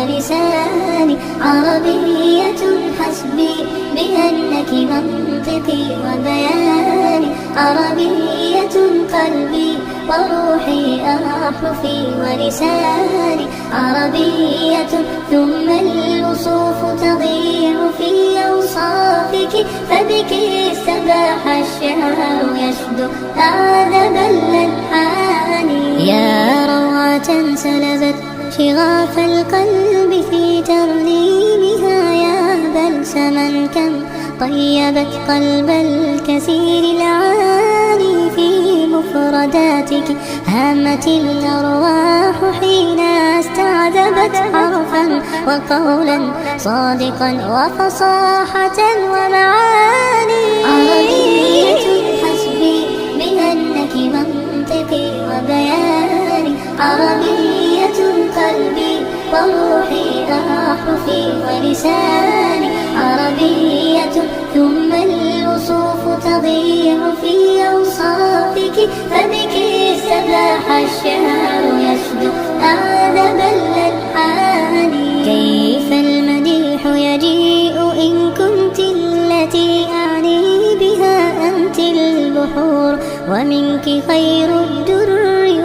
ولساني. عربية حسبي بأنك منطقي وبياني. عربية قلبي وروحي أحرفي ولساني. عربية ثم الوصوف تضيع في أوصافك، فبك استباح الشعر يشدو أعذب الألحان. يا روعة سلبت شغاف القلب في ترنيمها، يا بلسما كم طيبت قلب الكثير العاني. في مفرداتك هامت الأرواح حين استعذبت حرفا وقولا صادقا وفصاحة ومعاني. عربية حسبي بأنك منطقي وبياني. عربية قلبي وروحي أحرفي ولساني. عربية ثم الوصوف تضيع في أوصافك، فبك استباح الشعر يشدو أعذب الألحان. كيف المديح يجيء إن كنت التي أعني بها أنت البحور، ومنك خير الدر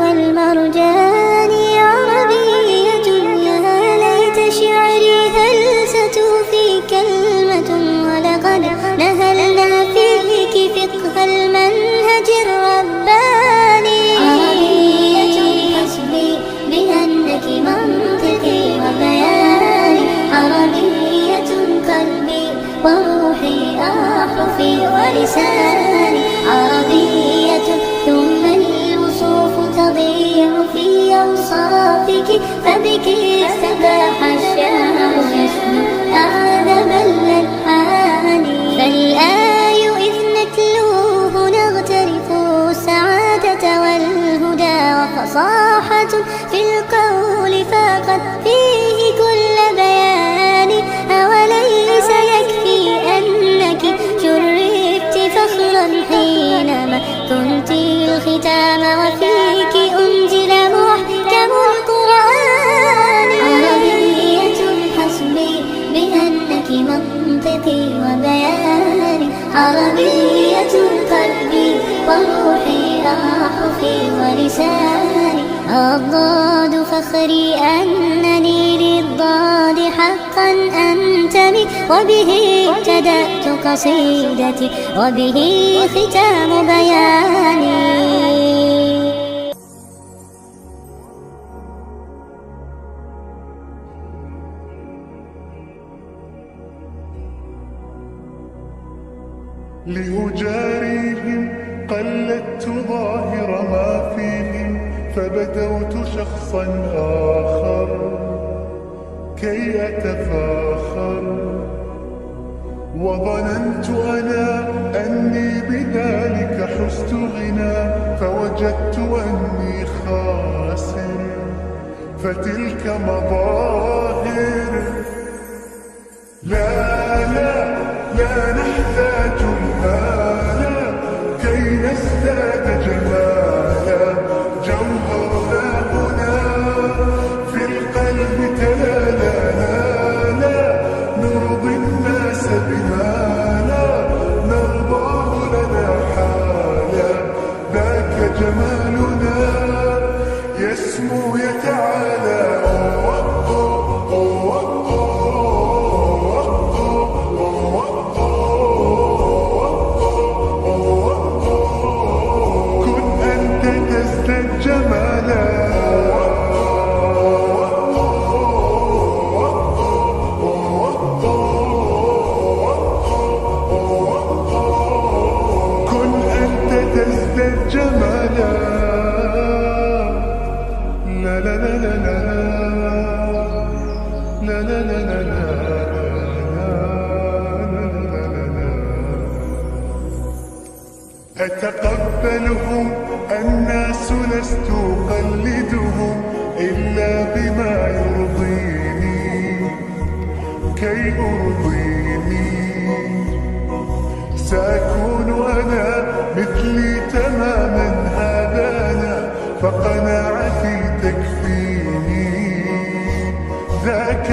والمرجان. عربية يا ليت شعري هل ستوفي كلمة، ولقد نهلنا فيك فقه المنهج الرباني. عربية حسبي بأنك منطقي وبياني. عربية قلبي وروحي أحرفي ولساني. عربية ثم الوصوف تضيع في أوصافك، فبك استباح الشعر يشدو أعذب الألحان. فالآي إذ نتلوه نغترف السعادة والهدى، وفصاحة في القول فقد فيه كل بيان. أوليس يكفي أنك شرفت فخرا حينما كنت الختام، وفيك أنزل محكم القرآن. عربية حسبي بأنك منطقي وبياني. عربية قلبي وروحي أحرفي ولساني. الضاد فخري أنني للضاد حقا أنتمي، وبه ابتدأت قصيدتي وبه ختام بياني. لأجاريهم قلدت ظاهر ما فيهم، فبدوت شخصا آخر كي أتفاخر. وظننت أنا أني بذلك حزت غنى، فوجدت أني خاسر. فتلك مظاهر لا نحتاج المال كي نزداد جمالا. جوهرنا هنا في القلب لا نرضي الناس بما لا نرضاه لنا حالا. ذاك جمالنا يسمو يتعالى. أتقبلهم الناس لست أقلدهم إلا بما يرضيني كي أرضيني. سأكون أنا مثلي تماما هذا أنا، فقناعتي تكفيني. ذاك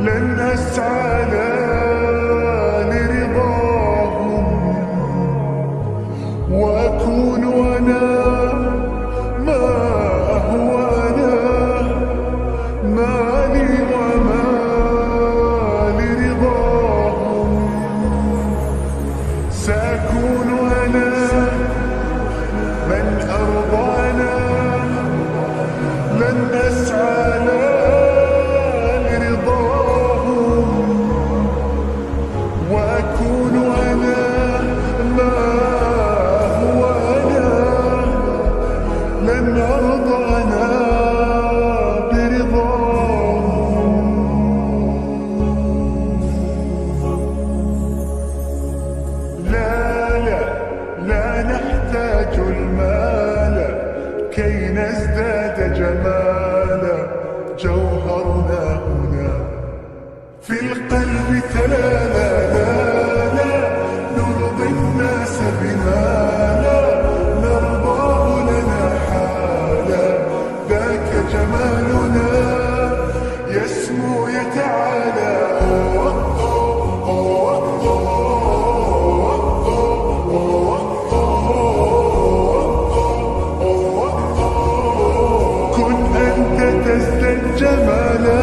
لن أسعى لرضاهم وأكون أنا ما أهوانا مالي وما لرضاهم سأكون أنا من أرضانا لن أسعى لرضاهم وأكون أنا ما هو أنا لن أرضى أنا برضاهم لا نحتاج المال كي نزداد جمالا جوهرنا هنا في القلب تلالا لا نرضي الناس بما لا نرضاه لنا حالا ذاك جمالنا يسمو يتعالى كن أنت تزداد جمالا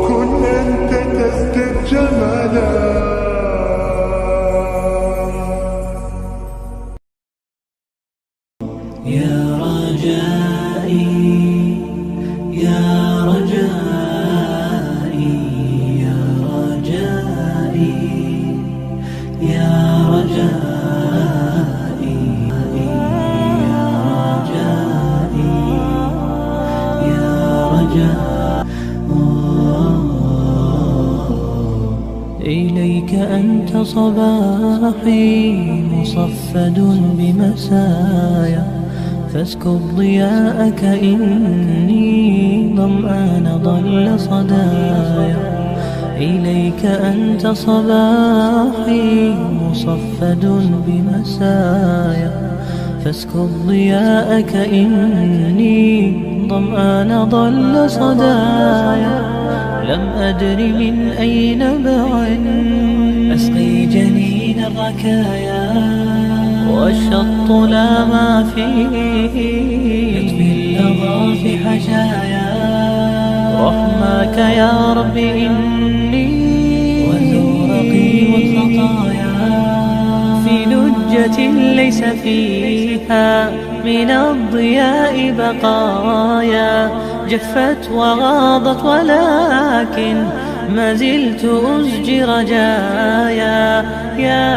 كن أنت تزداد جمالا يا رجائي يا رجائي يا رجائي يا رجائي يا رجائي يا رجائي إليك أنت صباحي مصفد بمسايا فاسكب ضياءك إني ظمآن ضل صدايا إليك أنت صباحي مصفد بمسايا فاسكب ضياءك إني ظمآن ضل صدايا لم أدر من أي نبع أسقي جنين الركايا والشط لا ما فيه يطفي اللظى في حشايا رحماك يا رب إني وزورقي والخطايا في لجة ليس فيها من الضياء بقايا جفت وغاضت ولكن ما زلت أزجي رجايا يا